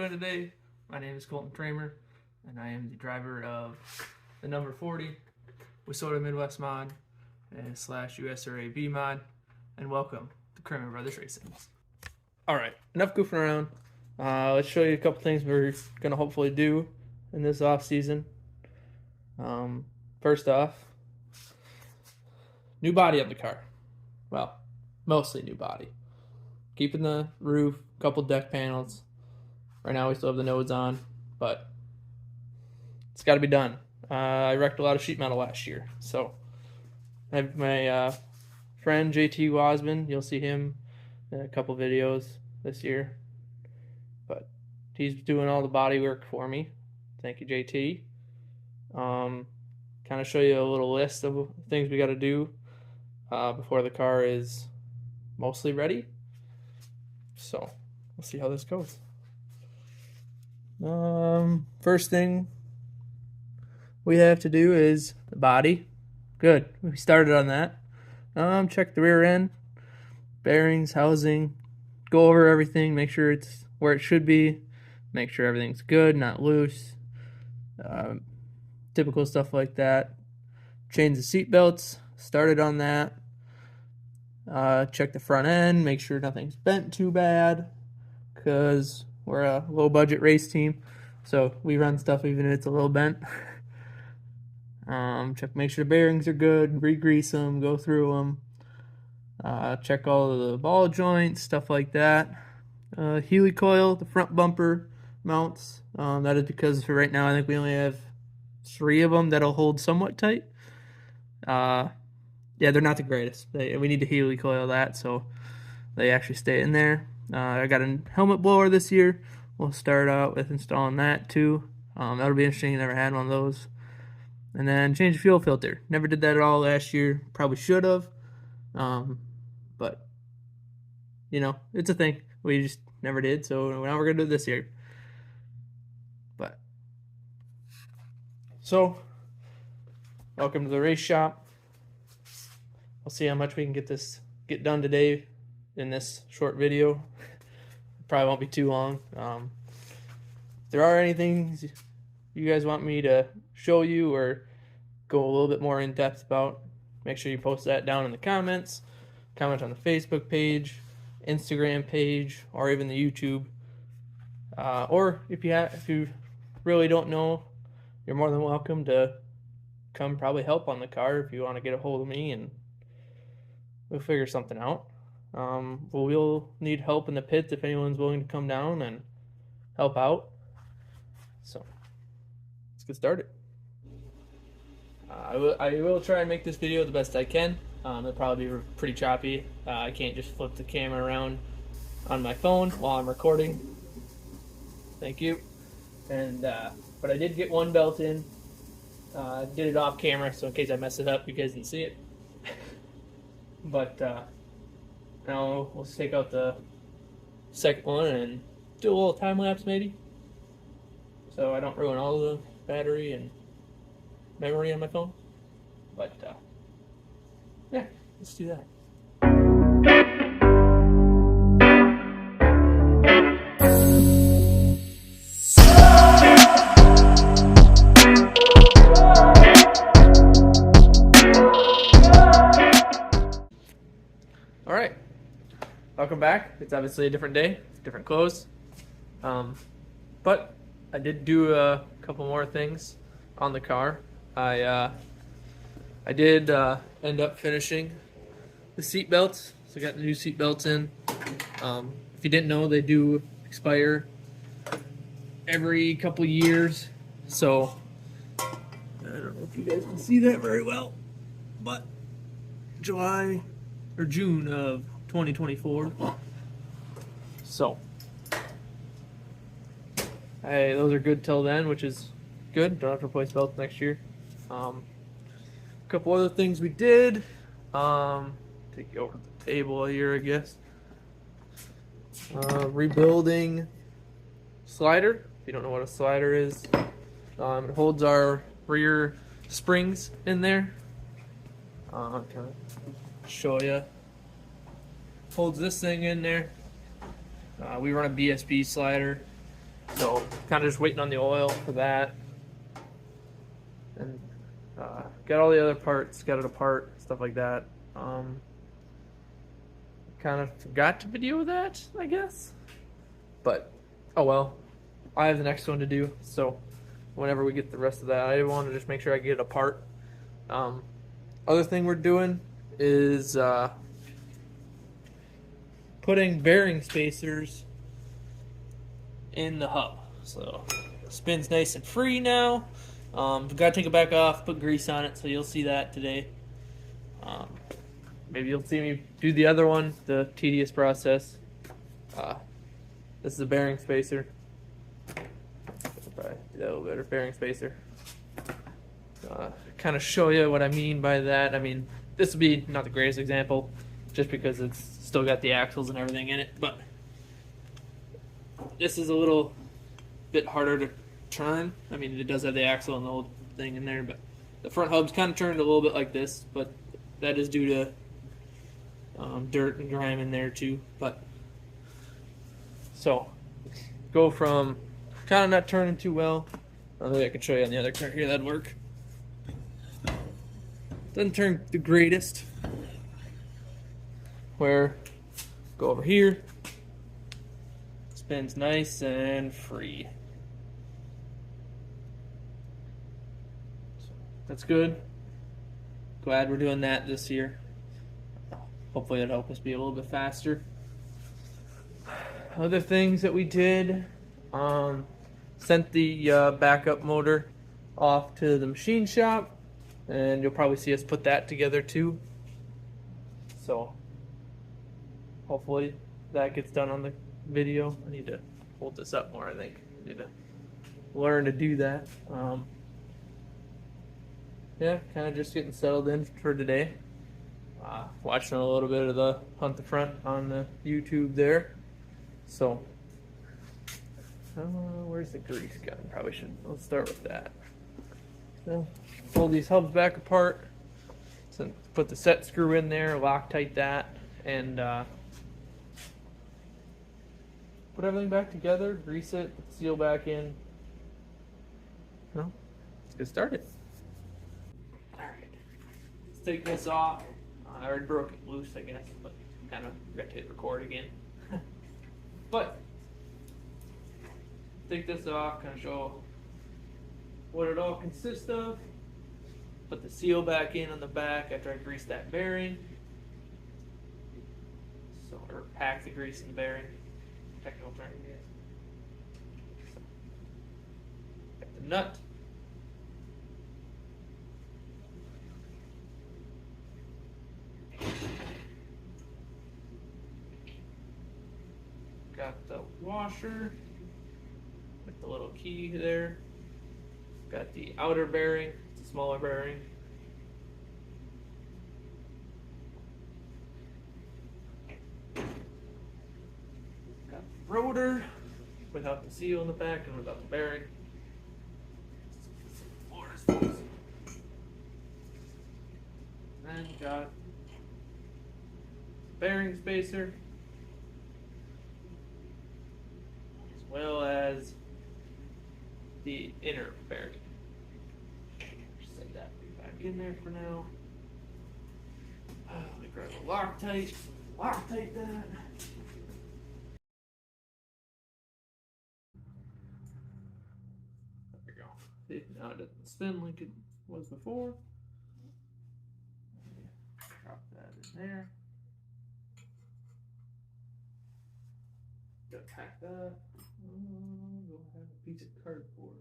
doing today? My name is Colton Tramer, and I am the driver of the number 40 WISSOTA Midwest mod slash USRA B mod, and welcome to Kramer Brothers Racing. Alright, enough goofing around. Let's show you a couple things we're going to hopefully do in this off season. First off, new body on the car. Well, mostly new body. Keeping the roof, couple deck panels. Right now we still have the nodes on, but it's got to be done. I wrecked a lot of sheet metal last year, so I have my friend JT Wasman. You'll see him in a couple videos this year, but he's doing all the body work for me. Thank you, JT. Kind of show you a little list of things we got to do before the car is mostly ready. So we'll see how this goes. First thing we have to do is the body. Good, we started on that. Check the rear end, bearings, housing, go over everything, make sure it's where it should be, make sure everything's good, not loose. Typical stuff like that. Change the seat belts, started on that. Check the front end, make sure nothing's bent too bad, because we're a low budget race team, so we run stuff even if it's a little bent. Make sure the bearings are good, re-grease them, go through them. Check all of the ball joints, stuff like that. Helicoil, the front bumper mounts. That is because for right now I think we only have 3 of them that'll hold somewhat tight. Yeah, they're not the greatest. We need to helicoil that so they actually stay in there. I got a helmet blower this year. We'll start out with installing that too. That'll be interesting. Never had one of those. And then change the fuel filter. Never did that at all last year. Probably should have. But, you know, it's a thing. We just never did. So now we're going to do it this year. So, welcome to the race shop. We'll see how much we can get done today in this short video. Probably won't be too long. If there are any things you guys want me to show you or go a little bit more in depth about, make sure you post that down in the comments. Comment on the Facebook page, Instagram page, or even the YouTube. Or if you really don't know, you're more than welcome to come probably help on the car if you want to get a hold of me, and we'll figure something out. We'll need help in the pits if anyone's willing to come down and help out. So let's get started. I will try and make this video the best I can. It'll probably be pretty choppy. I can't just flip the camera around on my phone while I'm recording. Thank you. And but I did get one belt in. Did it off camera, so in case I mess it up, you guys didn't see it. But now we'll take out the second one and do a little time lapse maybe, so I don't ruin all the battery and memory on my phone. But yeah, let's do that. Alright, welcome back. It's obviously a different day, different clothes. But I did do a couple more things on the car. I did end up finishing the seat belts. So I got the new seat belts in. If you didn't know, they do expire every couple years. So I don't know if you guys can see that very well, but July or June of 2024. So those are good till then, which is good. Don't have to replace belts next year. A couple other things we did. Take you over to the table here, I guess. Rebuilding slider. If you don't know what a slider is, it holds our rear springs in there. Kind of show you. Holds this thing in there. We run a BSB slider. So kind of just waiting on the oil for that. And got all the other parts, got it apart, stuff like that. Kind of forgot to video that, I guess. But, oh well. I have the next one to do, so whenever we get the rest of that, I want to just make sure I get it apart. Other thing we're doing is putting bearing spacers in the hub. So it spins nice and free now. Gotta take it back off, put grease on it, so you'll see that today. Maybe you'll see me do the other one, the tedious process. This is a bearing spacer. Probably do that a little better, bearing spacer. Kind of show you what I mean by that. I mean, this would be not the greatest example, just because it's still got the axles and everything in it, but this is a little bit harder to turn. I mean, it does have the axle and the whole thing in there, but the front hub's kind of turned a little bit like this, but that is due to dirt and grime in there too. But so go from kind of not turning too well. Maybe I can show you on the other car here, that'd work. Doesn't turn the greatest. Where go over here, spins nice and free. So that's good. Glad we're doing that this year. Hopefully it'll help us be a little bit faster. Other things that we did, sent the backup motor off to the machine shop, and you'll probably see us put that together too. So hopefully that gets done on the video. I need to hold this up more, I think. I need to learn to do that. Yeah, kind of just getting settled in for today. Watching a little bit of the Hunt the Front on the YouTube there. So, where's the grease gun? Probably should. Let's start with that. So, pull these hubs back apart. So put the set screw in there, Loctite that, and put everything back together. Grease it, seal back in. Well, let's get started. All right, let's take this off. I already broke it loose, I guess, but kind of got to hit record again. But take this off, kind of show what it all consists of. Put the seal back in on the back after I grease that bearing. So, or pack the grease in the bearing. Technical term. So, got the nut. Got the washer with the little key there. Got the outer bearing, it's a smaller bearing. Got the rotor without the seal in the back and without the bearing. And got bearing spacer, as well as the inner bearing. Set that back in there for now. Let me grab a Loctite. Loctite that. There we go. See, now it doesn't spin like it was before. Drop that in there. Gotta pack that. We'll have a piece of cardboard.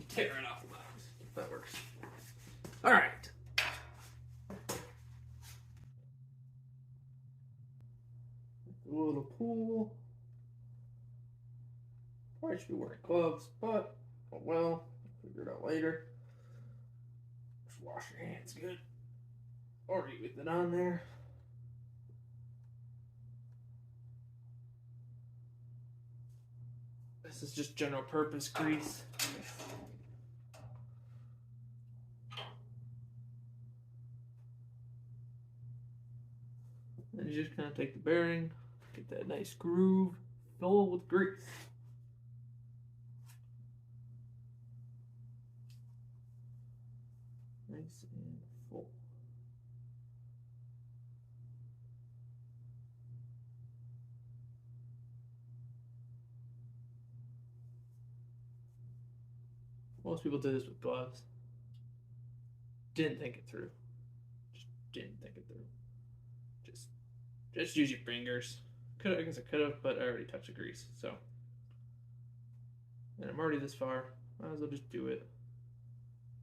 Tear it off the box. That works. All right. A little pool. Probably should be wearing gloves, but oh well, figure it out later. Just wash your hands good. Or you get it on there. This is just general purpose grease. Then you just kind of take the bearing, get that nice groove, fill it with grease. Nice and full. Most people do this with gloves. Didn't think it through. Just didn't think it through. Just use your fingers. I guess I could have, but I already touched the grease, so. And I'm already this far. Might as well just do it.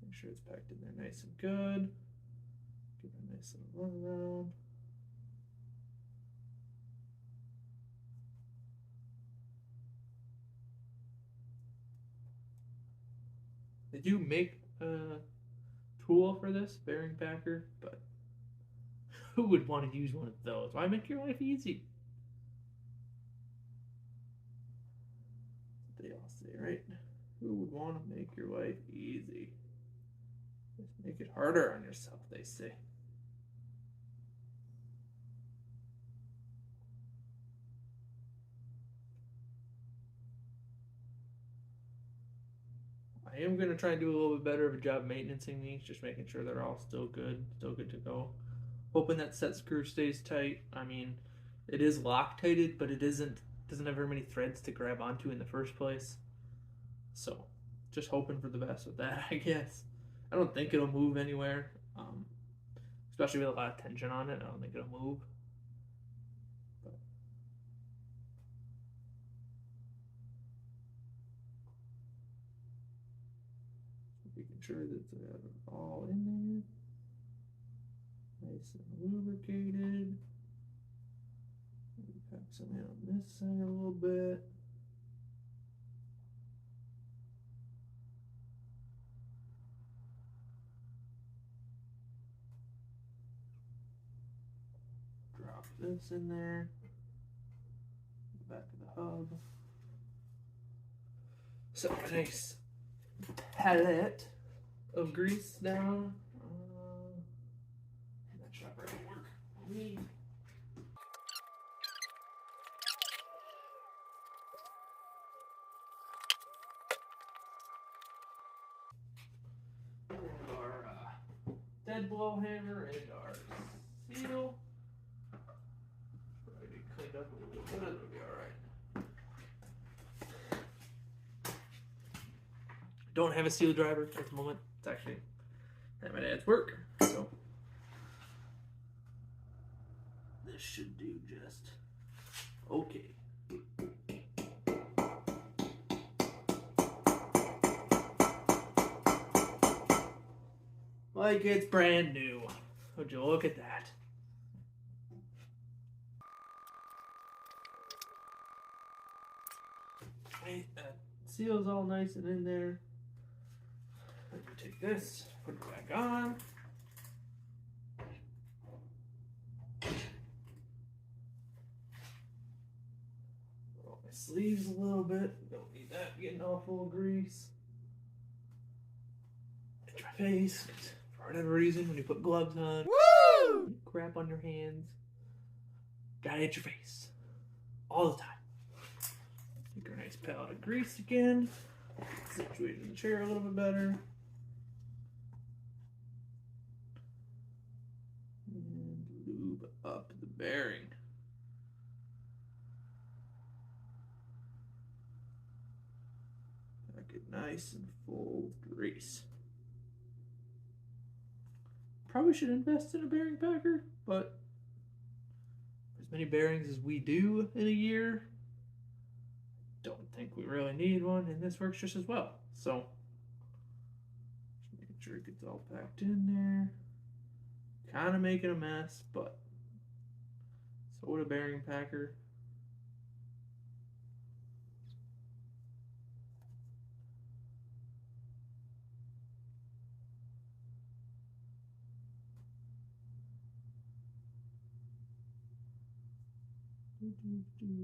Make sure it's packed in there nice and good. Give it a nice little run around. They do make a tool for this, bearing packer, but who would want to use one of those? Why make your life easy? That's what they all say, right? Who would want to make your life easy? Just make it harder on yourself, they say. I am going to try and do a little bit better of a job maintaining these, just making sure they're all still good to go. Hoping that set screw stays tight. I mean, it is Loctited, but it doesn't have very many threads to grab onto in the first place. So, just hoping for the best with that, I guess. I don't think it'll move anywhere, especially with a lot of tension on it. I don't think it'll move. But making sure that it's all in there. Nice and lubricated. Maybe pack some in on this side a little bit. Drop this in there. Back of the hub. So nice palette of grease down. That chopper will work for me. Our dead blow hammer and our seal. Already cleaned up a little bit, it'll be alright. Don't have a seal driver at the moment. It's actually at my dad's work, so this should do just okay. Like it's brand new. Would you look at that? Right, that seal's all nice and in there. Let me take this, put it back on. Roll my sleeves a little bit. Don't need that getting all full of grease. Itch my face. For whatever reason, when you put gloves on, woo! Crap on your hands. Gotta itch your face. All the time. Take our nice palette of grease again. Situate in the chair a little bit better. And lube up the bearing. Pack it nice and full with grease. Probably should invest in a bearing packer, but as many bearings as we do in a year, don't think we really need one, and this works just as well. So, just making sure it gets all packed in there. Kind of making a mess, but so would a bearing packer.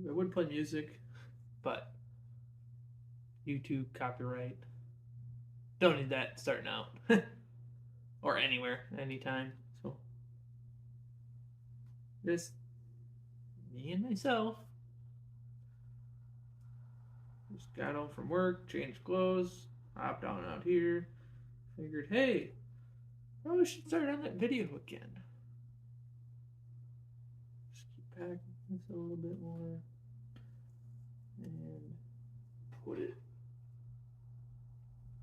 I would play music, but YouTube copyright. Don't need that starting out. Or anywhere, anytime. So just me and myself. Just got home from work, changed clothes, hopped on out here. Figured, hey, probably should start on that video again. Just keep packing this a little bit more. And put it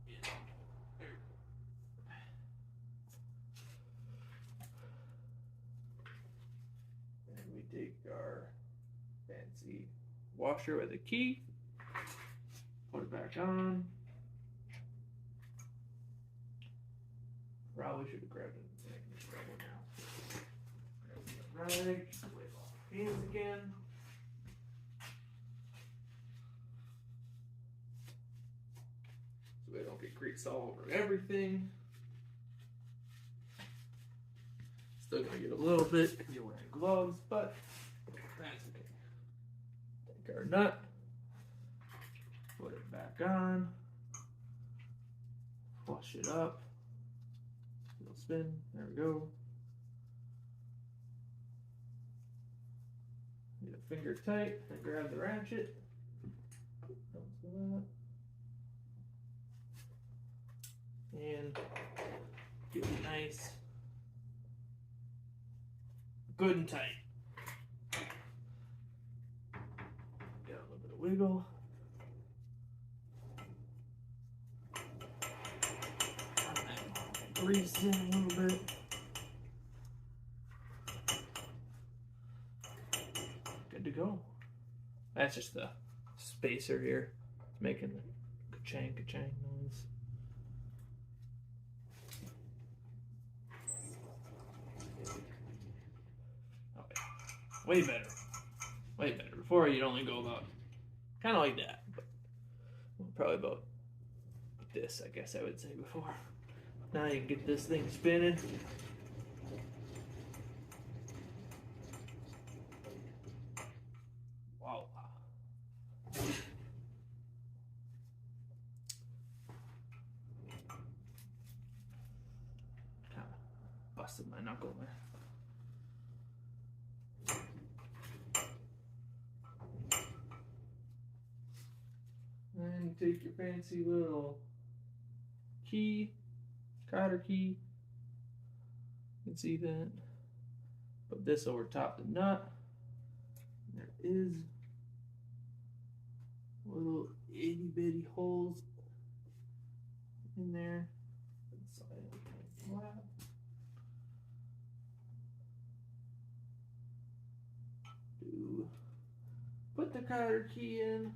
in there. And we take our fancy washer with a key, put it back on. Probably should have grabbed it. Just grab one now. Grab the rag, wipe off the hands again. So they don't get grease all over everything. Still gonna get a little bit because you're wearing gloves, but that's okay. Take our nut, put it back on, flush it up. Little spin. There we go. Get a finger tight and grab the ratchet. And get it nice, good and tight. Got a little bit of wiggle. Grease in a little bit. Good to go. That's just the spacer here. It's making the ka-chang noise. Okay. Way better. Way better. Before you'd only go about kind of like that, but probably about this, I guess I would say before. Now you can get this thing spinning. Wow. Kind of busted my knuckle there. And take your fancy little key, cotter key. You can see that. Put this over top the nut. There is little itty bitty holes in there. Put the cotter key in,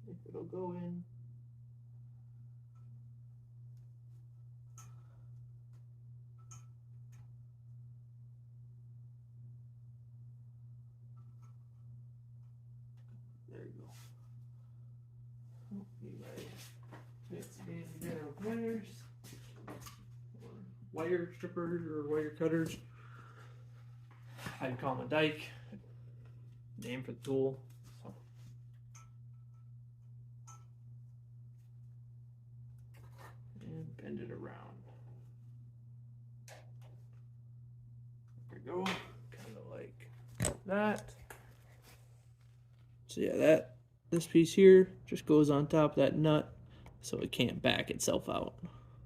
if it'll go in. There you go. Pliers, or wire strippers or wire cutters. I'd call them a dike. Name for the tool. So. And bend it around. There we go. Kind of like that. So yeah, this piece here just goes on top of that nut, so it can't back itself out.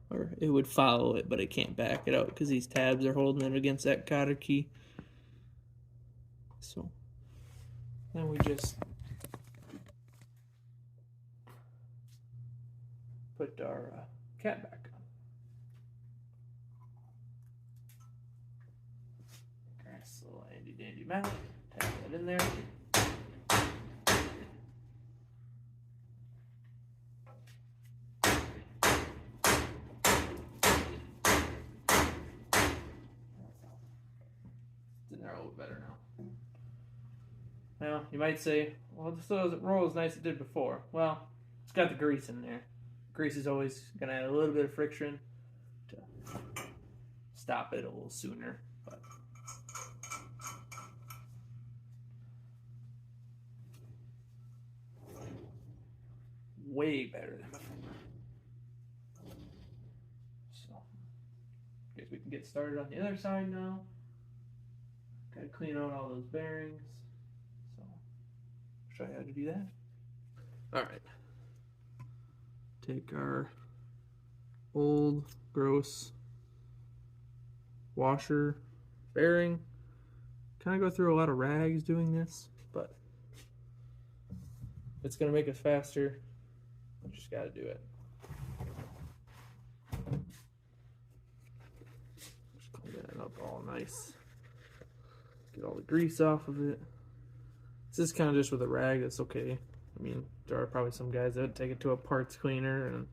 Or it would follow it, but it can't back it out because these tabs are holding it against that cotter key. So then we just put our cap back on. Nice little handy dandy mount. Tap that in there. It's in there a little better now. Now, you might say, well, this doesn't roll as nice as it did before. Well, it's got the grease in there. Grease is always going to add a little bit of friction to stop it a little sooner. But way better than before. guess we can get started on the other side now. Gotta clean out all those bearings. So, show you how to do that. Alright. Take our old, gross washer bearing. Kind of go through a lot of rags doing this, but it's going to make us faster. We just got to do it. Just clean that up all nice. Get all the grease off of it. This is kind of just with a rag, that's okay. I mean, there are probably some guys that would take it to a parts cleaner and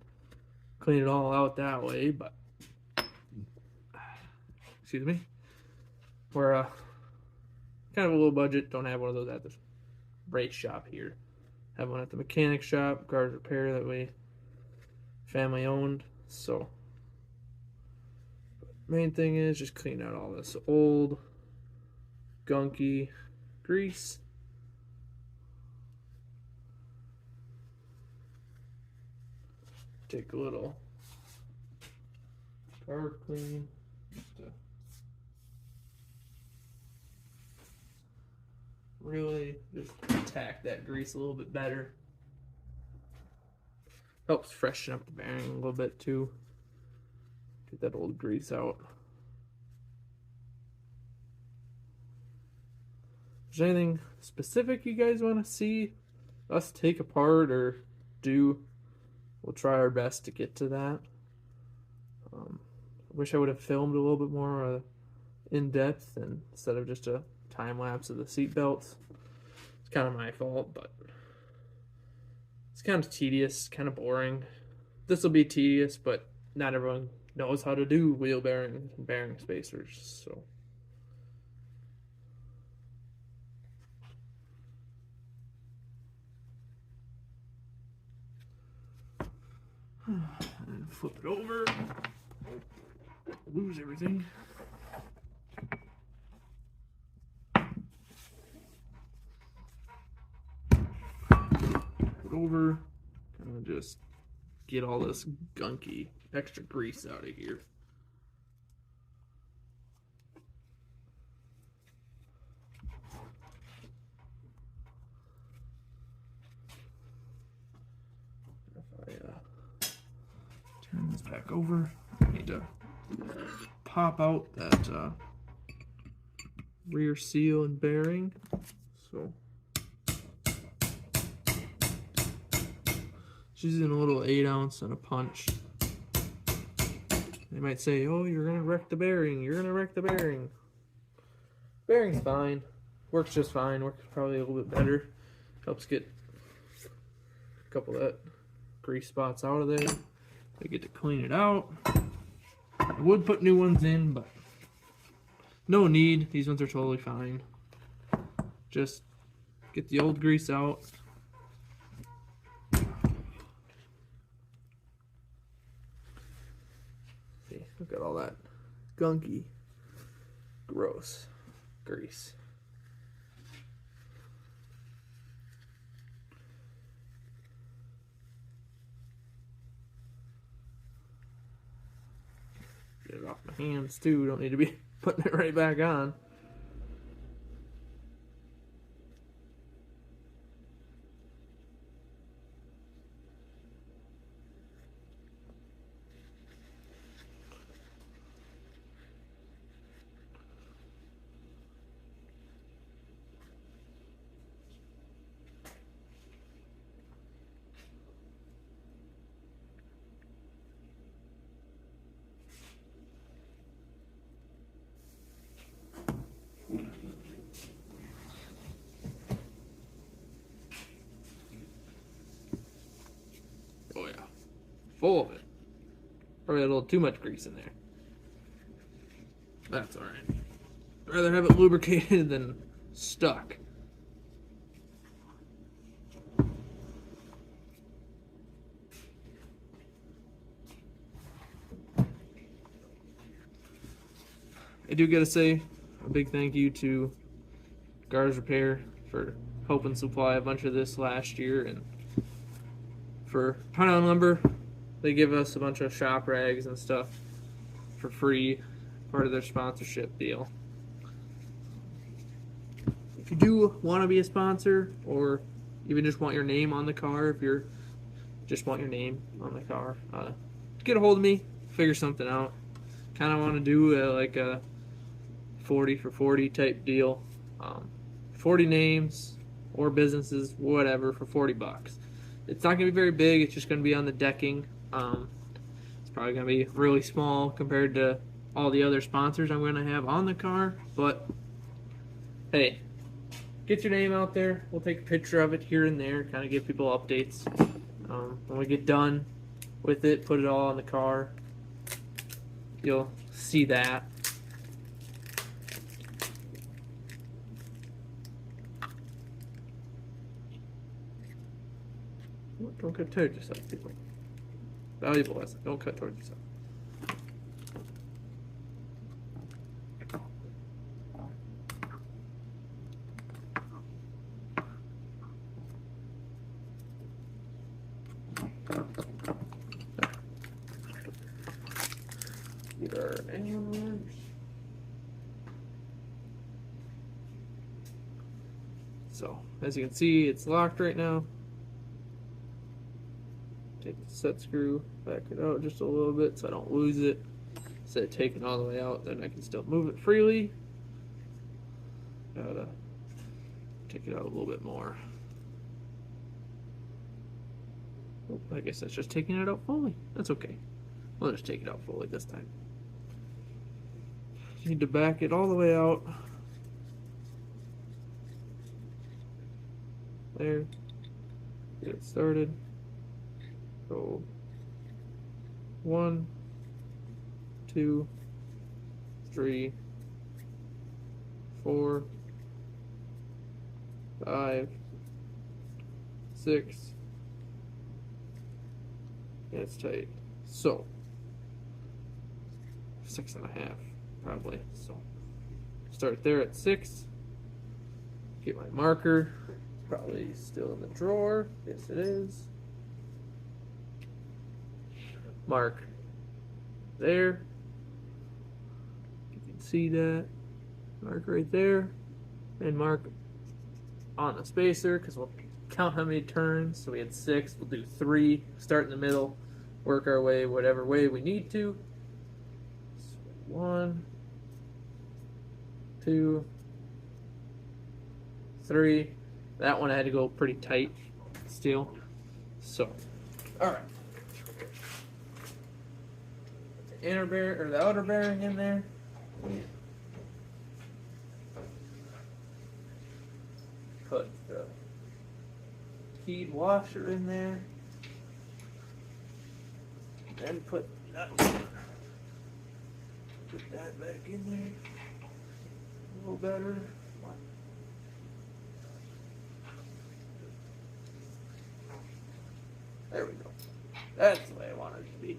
clean it all out that way, but excuse me, we're kind of a low budget, don't have one of those at the race shop here. Have one at the mechanic shop, Garza Repair, that way family owned. So main thing is just clean out all this old gunky grease. Take a little car clean just to really just attack that grease a little bit better. Helps freshen up the bearing a little bit too. Get that old grease out. Is there anything specific you guys want to see us take apart or do? We'll try our best to get to that. I wish I would have filmed a little bit more in depth and instead of just a time lapse of the seat belts. It's kind of my fault, but it's kind of tedious, kind of boring. This will be tedious, but not everyone knows how to do wheel bearings and bearing spacers, so. And flip it over. Lose everything. Flip it over. Kind of just get all this gunky extra grease out of here. Turn this back over. I need to pop out that rear seal and bearing. So just using a little 8-ounce and a punch. They might say, "Oh, you're gonna wreck the bearing. You're gonna wreck the bearing." Bearing's fine. Works just fine. Works probably a little bit better. Helps get a couple of that grease spots out of there. I get to clean it out. I would put new ones in, but no need. These ones are totally fine. Just get the old grease out. See, look at all that gunky, gross grease. Get it off my hands too. Don't need to be putting it right back on. Oh yeah, full of it. Probably a little too much grease in there. That's alright. I'd rather have it lubricated than stuck. I do gotta say a big thank you to Garza Repair for helping supply a bunch of this last year, and for Pound Lumber, they give us a bunch of shop rags and stuff for free. part of their sponsorship deal. If you do want to be a sponsor, or even just want your name on the car, if you're just want your name on the car, get a hold of me, figure something out. Kind of want to do like a 40 for 40 type deal. 40 names or businesses, whatever, for 40 bucks. It's not going to be very big. It's just going to be on the decking. It's probably going to be really small compared to all the other sponsors I'm going to have on the car. But, hey, get your name out there. We'll take a picture of it here and there, kind of give people updates. When we get done with it, put it all on the car. You'll see that. Don't cut towards yourself, people. Valuable lesson. Don't cut towards yourself. Get our manual numbers. So, as you can see, it's locked right now. Take the set screw, back it out just a little bit so I don't lose it. Instead of taking it all the way out, then I can still move it freely. Gotta take it out a little bit more. Oh, I guess that's just taking it out fully. That's okay. We'll just take it out fully this time. Need to back it all the way out. There. Get it started. Go 1, 2, 3, 4, 5, 6. Yeah, it's tight. So 6.5 probably. So start there at 6. Get my marker. Probably still in the drawer. Yes, it is. Mark there. You can see that. Mark right there. And mark on the spacer, because we'll count how many turns. So we had 6. We'll do 3. Start in the middle. Work our way whatever way we need to. So 1, 2, 3. That one I had to go pretty tight still. So, alright. The inner bearing or the outer bearing in there. Put the keyed washer in there. Then put that back in there. A little better. There we go. That's the way I want it to be.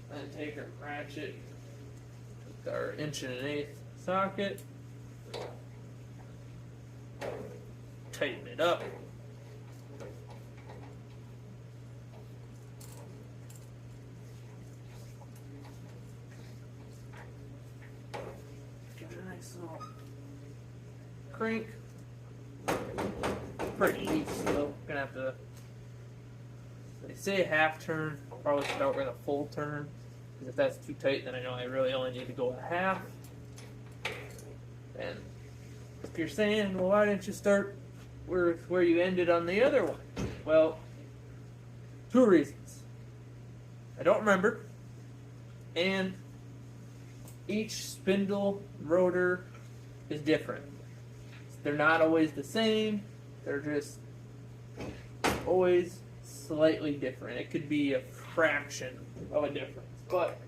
Then take our ratchet with our 1.125" socket. Tighten it up. Give it a nice little crank. Pretty loose though. Gonna have to. They say a half turn. Probably start with a full turn. Because if that's too tight, then I know I really only need to go a half. And if you're saying, well, why didn't you start where you ended on the other one? Well, 2 reasons. I don't remember. And each spindle rotor is different. They're not always the same. They're just always slightly different. It could be a fraction of a difference, but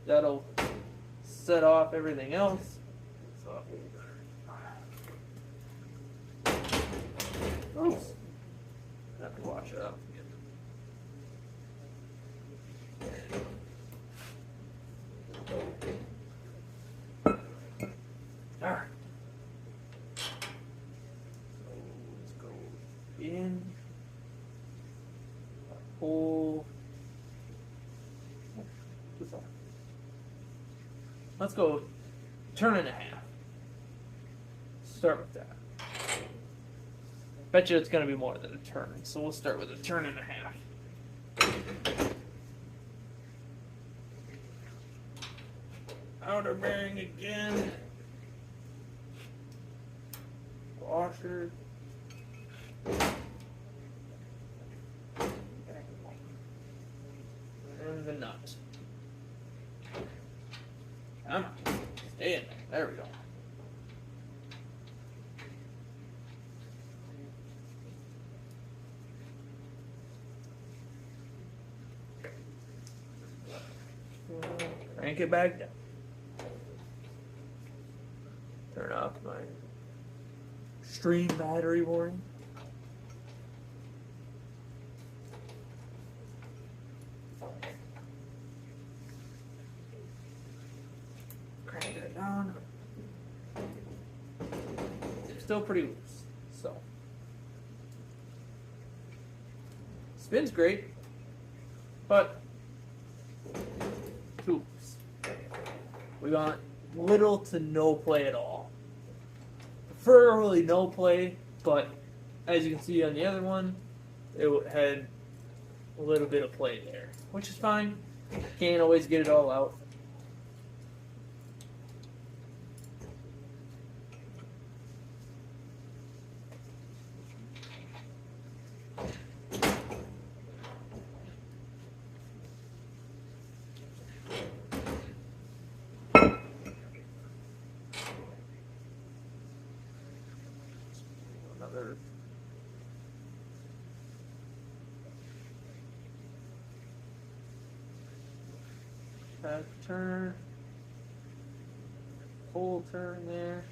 that'll set off everything else. So, oops. I have to wash it up. All right. In pull. Let's go turn and a half. Start with that. Bet you it's going to be more than a turn, so we'll start with a turn and a half. Outer bearing again. Washer. And the nut. Come on. Stay in there. There we go. Crank it back down. Turn off my stream battery warning. Crank it down. Still pretty loose, so spins great, but too loose. We want little to no play at all. Preferably no play, but as you can see on the other one, it had a little bit of play there, which is fine. Can't always get it all out. Another half turn, full turn there.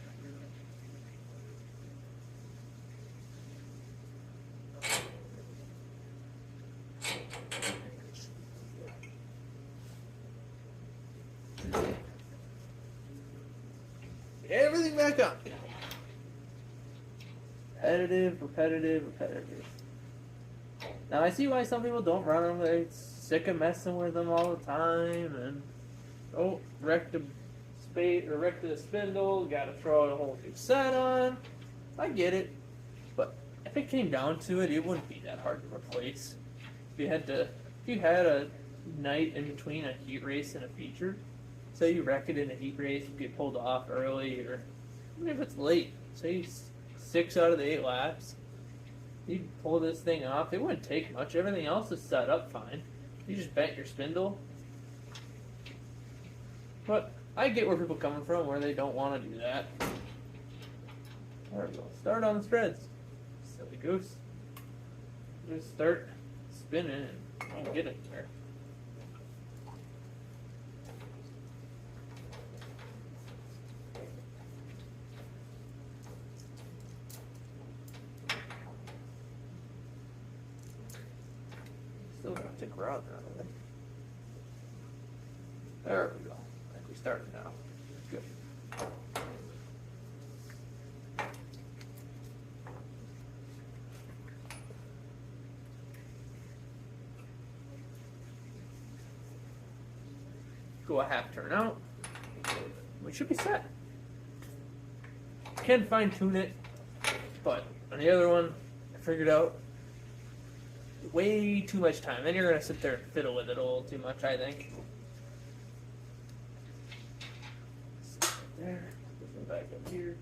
Everything back up. Repetitive, repetitive, repetitive. Now I see why some people don't run them. They're sick of messing with them all the time, and wrecked the spade or wrecked the spindle. Got to throw out a whole new set on. I get it, but if it came down to it, it wouldn't be that hard to replace. If you had a night in between a heat race and a feature, say you wreck it in a heat race, you get pulled off early, or even if it's late, say 6 out of the 8 laps, you pull this thing off, it wouldn't take much. Everything else is set up fine. You just bent your spindle. But I get where people are coming from, where they don't want to do that. There we go. Start on the spreads. Silly goose. Just start spinning and get it there. Still gonna take her out there. There we go. I think we started now. Good. Go a half turn out. We should be set. Can fine tune it, but on the other one, I figured out way too much time. Then you're gonna sit there and fiddle with it a little too much, I think. There. Go back up here.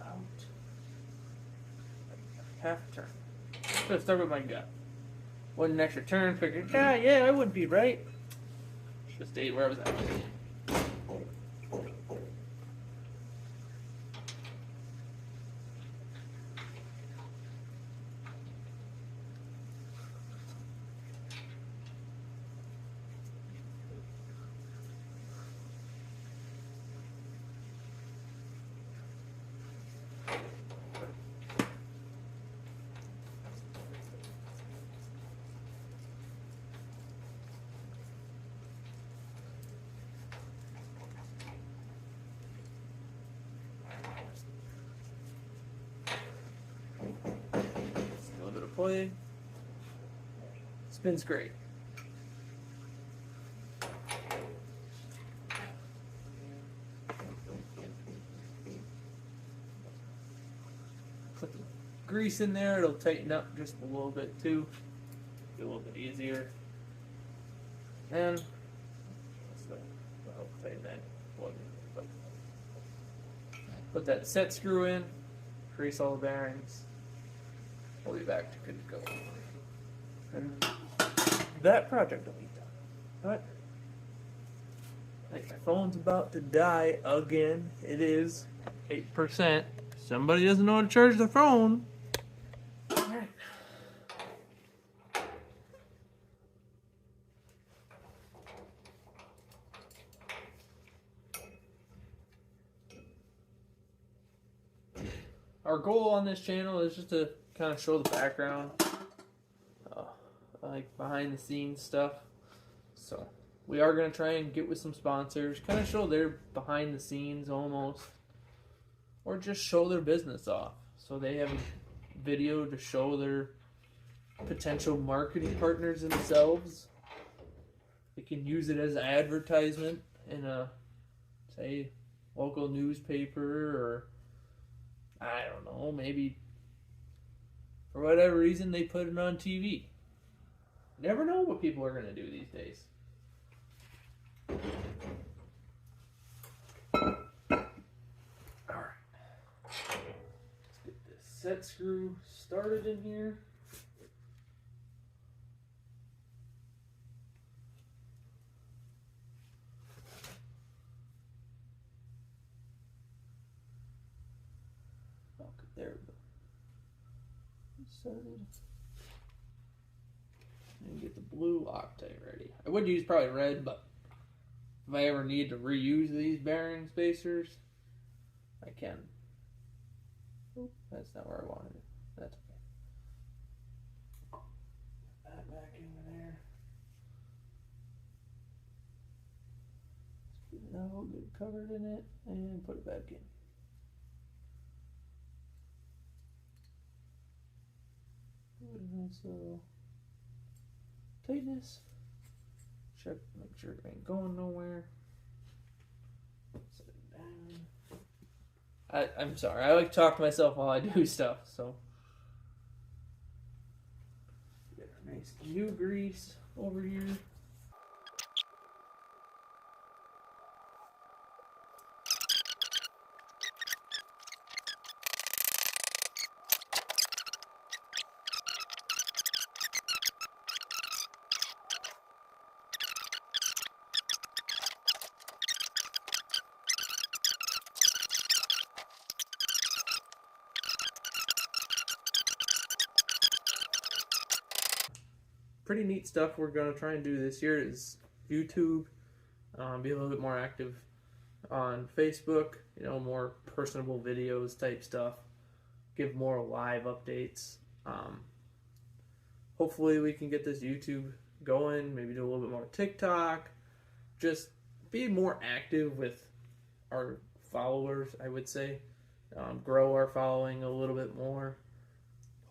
Out. Half turn. Let's start with my gut. One extra turn, figured, yeah, I wouldn't be right. Should have stayed where I was at. way. Spins great. Put the grease in there, it'll tighten up just a little bit too. Be a little bit easier. And I'll tighten that one. Put that set screw in, grease all the bearings. We'll be back to good to go. And that project will be done. But I think my phone's about to die again. It is 8%. Somebody doesn't know how to charge their phone. Alright. Our goal on this channel is just to kind of show the background, like behind the scenes stuff. So we are going to try and get with some sponsors, kind of show their behind the scenes almost, or just show their business off. So they have a video to show their potential marketing partners themselves. They can use it as an advertisement in a, say, local newspaper, or I don't know, maybe for whatever reason they put it on TV. Never know what people are going to do these days. Alright. Let's get this set screw started in here. There we go. Started. And get the blue Loctite ready. I would use probably red, but if I ever need to reuse these bearing spacers, I can. Oh, that's not where I wanted it. That's okay. Put that back in there. Now we'll get it covered in it and put it back in. So tightness. Check, make sure it ain't going nowhere. Set it down. I'm sorry. I like to talk to myself while I do stuff. So get a nice new grease over here. Pretty neat stuff we're going to try and do this year is YouTube, be a little bit more active on Facebook, you know, more personable videos type stuff, give more live updates. Hopefully we can get this YouTube going, maybe do a little bit more TikTok, just be more active with our followers, I would say, grow our following a little bit more.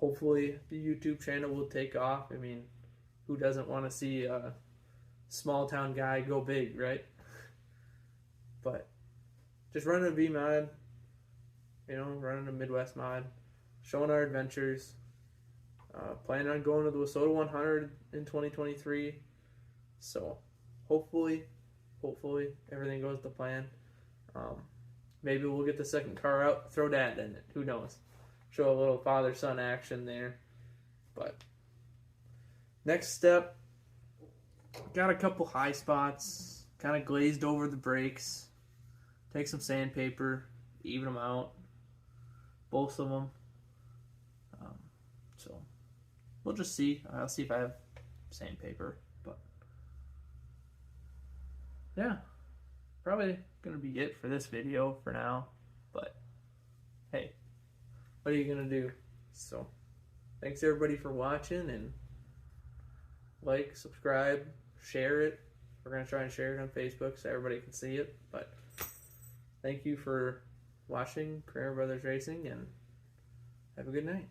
Hopefully the YouTube channel will take off. I mean, who doesn't want to see a small town guy go big, right? But just running a V-Mod, you know, running a Midwest mod, showing our adventures, planning on going to the WISSOTA 100 in 2023. So hopefully everything goes to plan. Maybe we'll get the second car out, throw Dad in it. Who knows? Show a little father-son action there. But next step, got a couple high spots, kind of glazed over the brakes. Take some sandpaper, even them out, both of them. So we'll just see. I'll see if I have sandpaper. But yeah, probably gonna be it for this video for now. But hey, what are you gonna do? So thanks everybody for watching, and like, subscribe, share it. We're going to try and share it on Facebook so everybody can see it. But thank you for watching Carrera Brothers Racing, and have a good night.